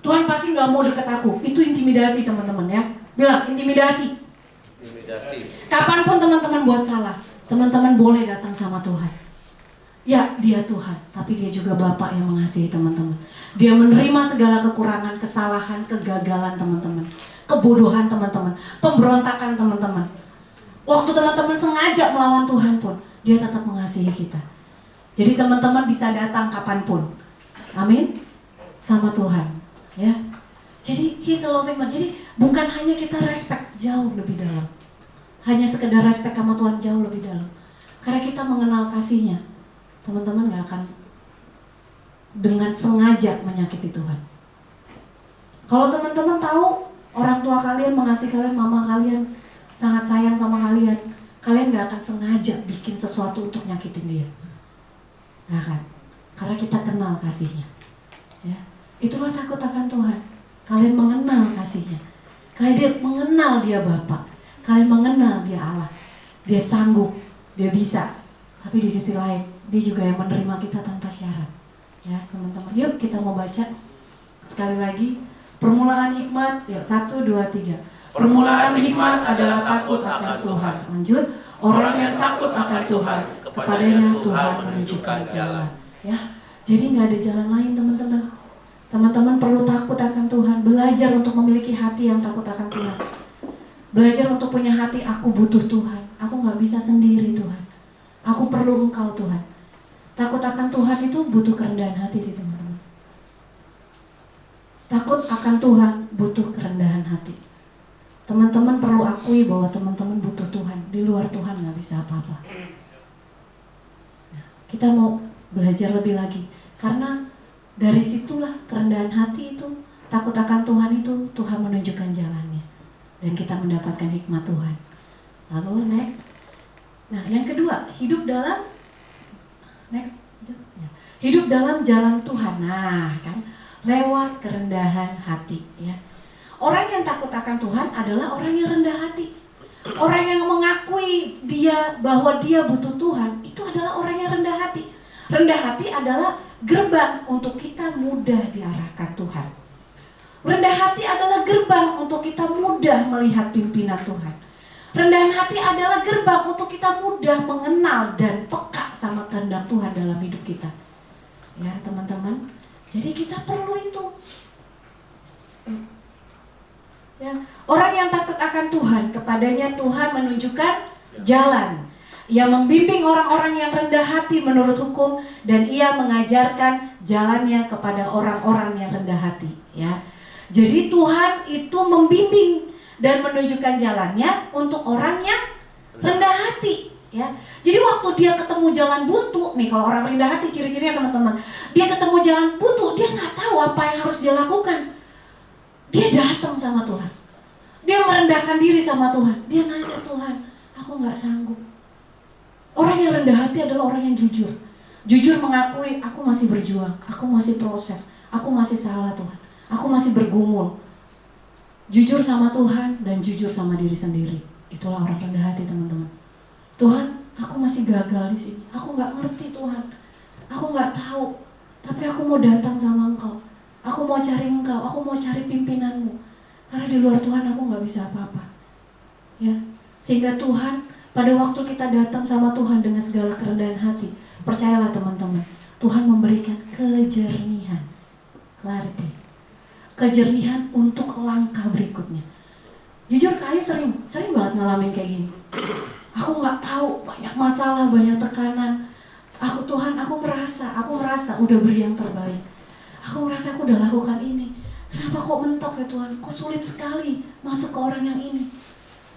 Tuhan pasti nggak mau deket aku. Itu intimidasi teman-teman ya. Bilang intimidasi. Kapanpun teman-teman buat salah, teman-teman boleh datang sama Tuhan. Ya, dia Tuhan, tapi dia juga Bapa yang mengasihi teman-teman. Dia menerima segala kekurangan, kesalahan, kegagalan teman-teman, kebodohan teman-teman, pemberontakan teman-teman. Waktu teman-teman sengaja melawan Tuhan pun, dia tetap mengasihi kita. Jadi teman-teman bisa datang kapanpun. Amin. Sama Tuhan, ya. Jadi He's a loving God. Jadi bukan hanya kita respect jauh lebih dalam. Hanya sekedar respect sama Tuhan jauh lebih dalam. Karena kita mengenal kasih-Nya. Teman-teman gak akan dengan sengaja menyakiti Tuhan. Kalau teman-teman tahu orang tua kalian mengasihi kalian, mama kalian sangat sayang sama kalian, kalian gak akan sengaja bikin sesuatu untuk nyakitin dia. Gak akan. Karena kita kenal kasih-Nya. Ya. Itulah takut akan Tuhan. Kalian mengenal kasih-Nya. Kalian mengenal dia Bapa. Kalian mengenal dia Allah. Dia sanggup, dia bisa. Tapi di sisi lain, dia juga yang menerima kita tanpa syarat. Ya teman-teman, yuk kita mau baca sekali lagi. Permulaan hikmat, ya 1, 2, 3. Permulaan hikmat adalah takut akan Tuhan. Lanjut, orang yang takut akan Tuhan, kepadanya Tuhan menunjukkan jalan. Ya, jadi nggak ada jalan lain teman-teman. Teman-teman perlu takut akan Tuhan. Belajar untuk memiliki hati yang takut akan Tuhan. Belajar untuk punya hati, aku butuh Tuhan. Aku nggak bisa sendiri Tuhan. Aku perlu Engkau Tuhan. Takut akan Tuhan itu butuh kerendahan hati sih teman-teman. Takut akan Tuhan butuh kerendahan hati. Teman-teman perlu akui bahwa teman-teman butuh Tuhan. Di luar Tuhan gak bisa apa-apa. Nah, kita mau belajar lebih lagi. Karena dari situlah kerendahan hati itu, takut akan Tuhan itu, Tuhan menunjukkan jalannya. Dan kita mendapatkan hikmat Tuhan. Lalu next. Nah, yang kedua, hidup dalam jalan Tuhan. Nah, kan lewat kerendahan hati, ya. Orang yang takut akan Tuhan adalah orang yang rendah hati. Orang yang mengakui bahwa dia butuh Tuhan, itu adalah orang yang rendah hati. Rendah hati adalah gerbang untuk kita mudah diarahkan Tuhan. Rendah hati adalah gerbang untuk kita mudah melihat pimpinan Tuhan. Rendahan hati adalah gerbang untuk kita mudah mengenal dan peka sama kehendak Tuhan dalam hidup kita. Ya teman-teman, jadi kita perlu itu. Ya, orang yang takut akan Tuhan, kepadanya Tuhan menunjukkan jalan. Ia membimbing orang-orang yang rendah hati menurut hukum, dan ia mengajarkan jalannya kepada orang-orang yang rendah hati. Ya, jadi Tuhan itu membimbing dan menunjukkan jalannya untuk orang yang rendah hati. Ya, jadi waktu dia ketemu jalan buntu, nih kalau orang rendah hati ciri-cirinya teman-teman, dia ketemu jalan buntu, dia nggak tahu apa yang harus dia lakukan. Dia datang sama Tuhan, dia merendahkan diri sama Tuhan, dia nanya, Tuhan, aku nggak sanggup. Orang yang rendah hati adalah orang yang jujur. Jujur mengakui, aku masih berjuang, aku masih proses, aku masih salah Tuhan, aku masih bergumul. Jujur sama Tuhan dan jujur sama diri sendiri. Itulah orang rendah hati teman-teman. Tuhan, aku masih gagal di sini, aku nggak ngerti Tuhan, aku nggak tahu, tapi aku mau datang sama Engkau. Aku mau cari Engkau, aku mau cari pimpinanmu. Karena di luar Tuhan aku nggak bisa apa-apa. Ya, sehingga Tuhan, pada waktu kita datang sama Tuhan dengan segala kerendahan hati, percayalah teman-teman, Tuhan memberikan kejernihan, clarity, kejernihan untuk langkah berikutnya. Jujur Kayu sering banget ngalamin kayak gini. Aku nggak tahu, banyak masalah, banyak tekanan. Tuhan, aku merasa udah beri yang terbaik. Aku merasa aku udah lakukan ini. Kenapa kok mentok ya Tuhan? Kok sulit sekali masuk ke orang yang ini?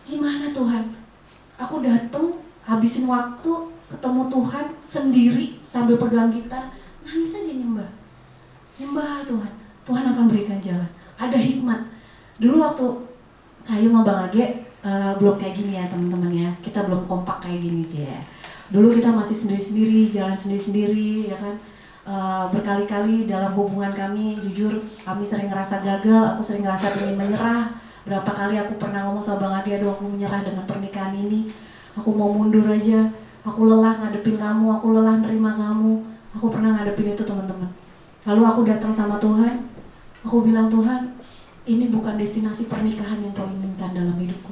Gimana Tuhan? Aku datang, habisin waktu, ketemu Tuhan sendiri sambil pegang gitar, nangis aja nyembah. Nyembah Tuhan. Tuhan akan berikan jalan. Ada hikmat. Dulu waktu Kayu sama Bang Age belum kayak gini ya teman-teman ya. Kita belum kompak kayak gini aja ya. Dulu kita masih sendiri-sendiri, jalan sendiri-sendiri ya kan. Berkali-kali dalam hubungan kami, jujur kami sering ngerasa gagal, aku sering ngerasa ingin menyerah. Berapa kali aku pernah ngomong sama Bang Age, aduh aku menyerah dengan pernikahan ini, aku mau mundur aja, aku lelah ngadepin kamu, aku lelah nerima kamu. Aku pernah ngadepin itu teman-teman. Lalu aku datang sama Tuhan, aku bilang, Tuhan, ini bukan destinasi pernikahan yang kau inginkan dalam hidupku,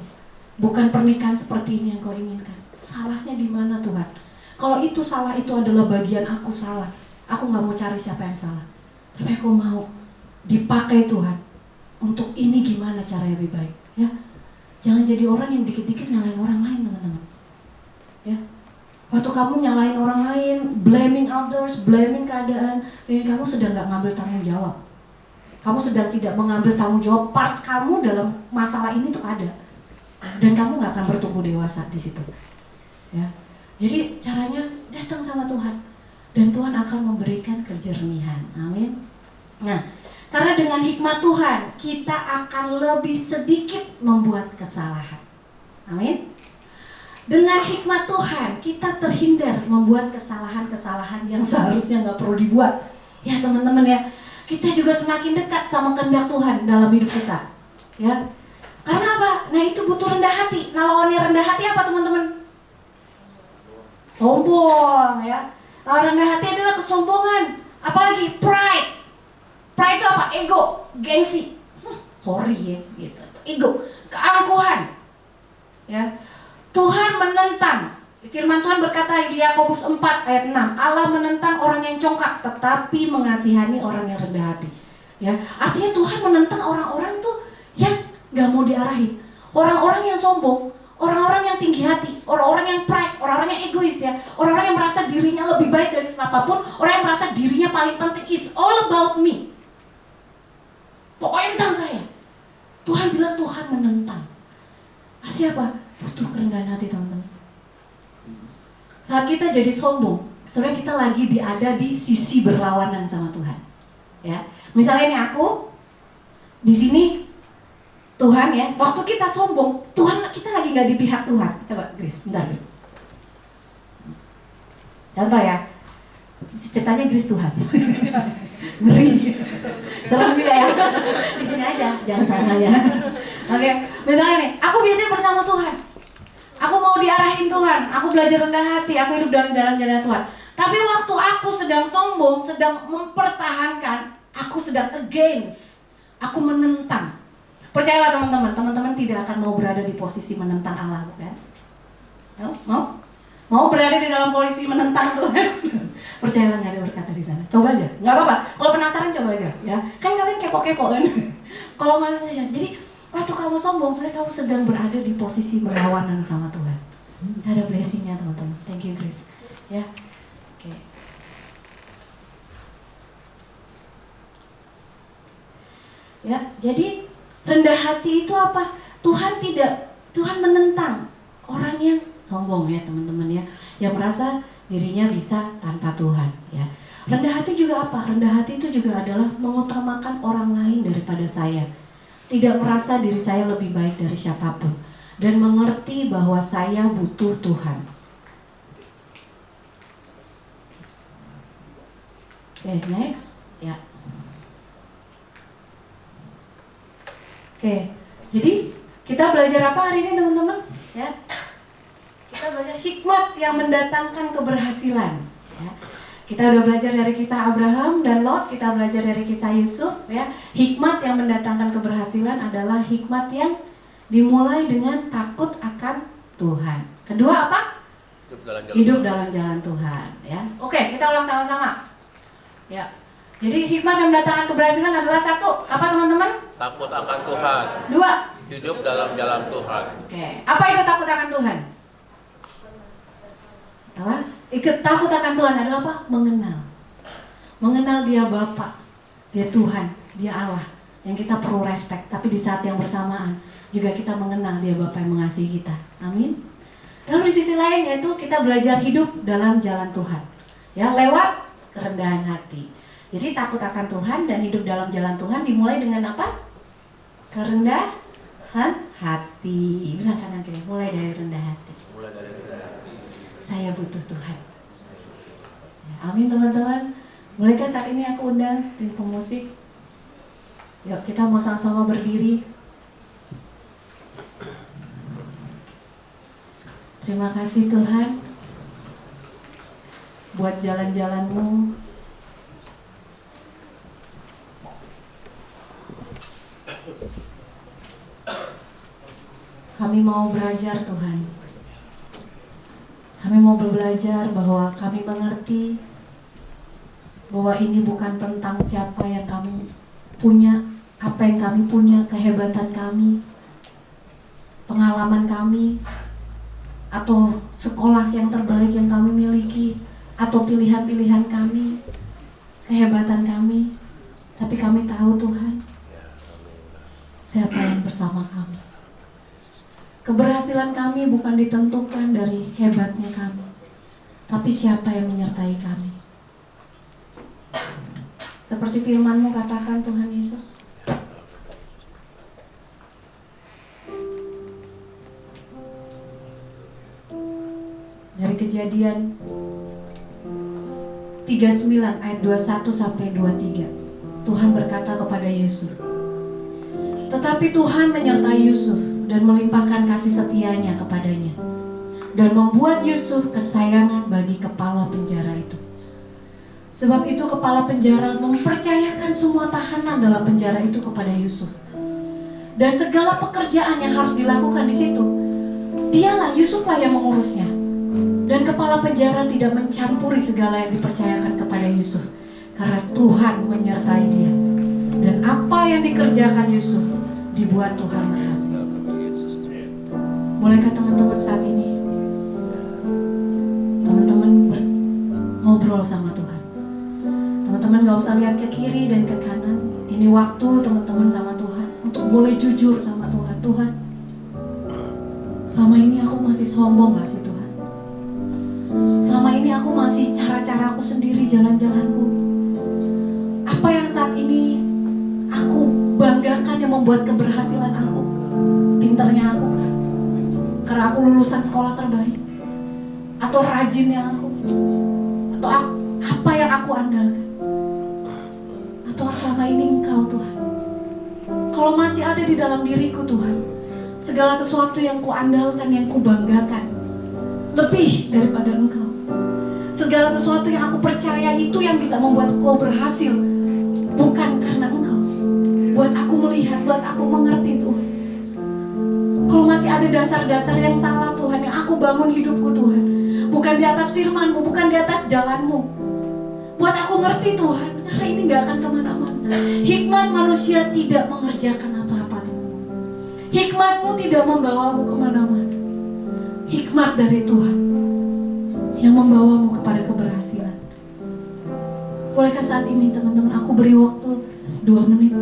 bukan pernikahan seperti ini yang kau inginkan. Salahnya di mana Tuhan? Kalau itu salah, itu adalah bagian aku salah. Aku gak mau cari siapa yang salah, tapi aku mau dipakai Tuhan untuk ini gimana cara yang lebih baik. Ya, jangan jadi orang yang dikit-dikit nyalain orang lain teman-teman. Ya, waktu kamu nyalain orang lain, blaming others, blaming keadaan, dan kamu sedang gak ngambil tanggung jawab. Kamu sedang tidak mengambil tanggung jawab, part kamu dalam masalah ini tuh ada, dan kamu gak akan bertumbuh dewasa di situ. Ya, jadi caranya datang sama Tuhan. Dan Tuhan akan memberikan kejernihan. Amin. Nah, karena dengan hikmat Tuhan, kita akan lebih sedikit membuat kesalahan. Amin. Dengan hikmat Tuhan, kita terhindar membuat kesalahan-kesalahan yang seharusnya gak perlu dibuat. Ya teman-teman ya, kita juga semakin dekat sama kehendak Tuhan dalam hidup kita. Ya, karena apa? Nah itu butuh rendah hati. Nah lawannya rendah hati apa teman-teman? Sombong ya. Rendah hati adalah kesombongan, apalagi pride. Pride itu apa? Ego, gengsi. Sorry ya, gitu. Ego, keangkuhan. Ya, Tuhan menentang. Firman Tuhan berkata di Yakobus 4 ayat 6, Allah menentang orang yang congkak, tetapi mengasihani orang yang rendah hati. Ya, artinya Tuhan menentang orang-orang tuh yang nggak mau diarahin, orang-orang yang sombong. Orang-orang yang tinggi hati, orang-orang yang pride, orang-orang yang egois ya, orang-orang yang merasa dirinya lebih baik dari siapapun, orang yang merasa dirinya paling penting, it's all about me. Pokoknya tentang saya. Tuhan bilang Tuhan menentang. Artinya apa? Butuh kerendahan hati teman-teman. Saat kita jadi sombong, sebenarnya kita lagi ada di sisi berlawanan sama Tuhan. Ya, misalnya ini aku di sini. Tuhan ya, waktu kita sombong, Tuhan kita lagi nggak di pihak Tuhan. Coba Grace, bentar Grace. Contoh ya, ceritanya Grace Tuhan. Ngeri. Serem juga ya. Di sini aja, jangan sananya. Oke, misalnya nih, aku biasanya bersama Tuhan. Aku mau diarahin Tuhan, aku belajar rendah hati, aku hidup dalam jalan-jalan Tuhan. Tapi waktu aku sedang sombong, sedang mempertahankan, aku sedang against, aku menentang. Percayalah teman-teman tidak akan mau berada di posisi menentang Allah, bukan? Mau berada di dalam posisi menentang Tuhan? Percayalah nggak ada berkat di sana. Coba aja, nggak apa-apa. Kalau penasaran coba aja, ya. Kan kalian kepo-kepo kan? Kalau malah jadi waktu kamu sombong, sebenarnya kamu sedang berada di posisi berlawanan sama Tuhan. Ada blessingnya teman-teman. Thank you Chris. Ya, oke. Ya, jadi rendah hati itu apa? Tuhan menentang orang yang sombong ya teman-teman ya, yang merasa dirinya bisa tanpa Tuhan ya. Rendah hati juga apa? Rendah hati itu juga adalah mengutamakan orang lain daripada saya. Tidak merasa diri saya lebih baik dari siapapun dan mengerti bahwa saya butuh Tuhan. Oke, next ya. Oke, jadi kita belajar apa hari ini teman-teman? Ya, kita belajar hikmat yang mendatangkan keberhasilan. Ya. Kita udah belajar dari kisah Abraham dan Lot, kita belajar dari kisah Yusuf. Ya, hikmat yang mendatangkan keberhasilan adalah hikmat yang dimulai dengan takut akan Tuhan. Kedua apa? Hidup dalam jalan Tuhan. Ya, oke, kita ulang sama-sama. Ya, jadi hikmat yang mendatangkan keberhasilan adalah satu, apa teman-teman? Takut akan Tuhan. Dua, Hidup dalam jalan Tuhan. oke, apa itu takut akan Tuhan? Apa? Takut akan Tuhan adalah apa? Mengenal dia Bapa, dia Tuhan, dia Allah yang kita perlu respect. Tapi di saat yang bersamaan juga kita mengenal dia Bapa yang mengasihi kita. Amin. Lalu di sisi lain yaitu kita belajar hidup dalam jalan Tuhan, ya, lewat kerendahan hati. Jadi takut akan Tuhan dan hidup dalam jalan Tuhan dimulai dengan apa? Kerendahan hati. Bilang kanan kiri, mulai dari rendah hati. Saya butuh Tuhan. Ya, amin teman-teman. Mulaikan saat ini aku undang tim pemusik. Yuk kita mau sama-sama berdiri. Terima kasih Tuhan buat jalan-jalan-Mu. Kami mau belajar Tuhan. Kami mau belajar bahwa kami mengerti bahwa ini bukan tentang siapa yang kami punya, apa yang kami punya, kehebatan kami, pengalaman kami, atau sekolah yang terbaik yang kami miliki, atau pilihan-pilihan kami, kehebatan kami. Tapi kami tahu Tuhan, siapa yang bersama kami. Keberhasilan kami bukan ditentukan dari hebatnya kami, tapi siapa yang menyertai kami. Seperti firman-Mu katakan Tuhan Yesus, dari Kejadian 39 ayat 21 sampai 23, Tuhan berkata kepada Yusuf, tetapi Tuhan menyertai Yusuf dan melimpahkan kasih setianya kepadanya dan membuat Yusuf kesayangan bagi kepala penjara itu. Sebab itu kepala penjara mempercayakan semua tahanan dalam penjara itu kepada Yusuf. Dan segala pekerjaan yang harus dilakukan di situ, dialah, Yusuflah yang mengurusnya. Dan kepala penjara tidak mencampuri segala yang dipercayakan kepada Yusuf, karena Tuhan menyertai dia. Dan apa yang dikerjakan Yusuf dibuat Tuhan berhasil. Mulaikan teman-teman saat ini, teman-teman ngobrol sama Tuhan. Teman-teman gak usah lihat ke kiri dan ke kanan. Ini waktu teman-teman sama Tuhan untuk boleh jujur sama Tuhan. Tuhan, selama ini aku masih sombong gak sih Tuhan? Selama ini aku masih cara-cara aku sendiri, jalan-jalanku. Apa yang saat ini aku banggakan yang membuat keberhasilan aku? Pinternya aku kan? Karena aku lulusan sekolah terbaik? Atau rajinnya aku? Atau apa yang aku andalkan? Atau selama ini Engkau Tuhan? Kalau masih ada di dalam diriku Tuhan, segala sesuatu yang ku andalkan, yang ku banggakan, lebih daripada Engkau. Segala sesuatu yang aku percaya itu yang bisa membuat kau berhasil. Bukan karena engkau. Buat aku melihat, buat aku mengerti Tuhan. Kalau masih ada dasar-dasar yang salah Tuhan, yang aku bangun hidupku Tuhan, bukan di atas firman-Mu, bukan di atas jalan-Mu. Buat aku ngerti Tuhan, karena ini gak akan kemana-mana. Hikmat manusia tidak mengerjakan apa-apa Tuhan. Hikmat-Mu tidak membawamu kemana-mana. Hikmat dari Tuhan yang membawamu kepada keberhasilan. Bolehkah saat ini teman-teman aku beri waktu 2 menit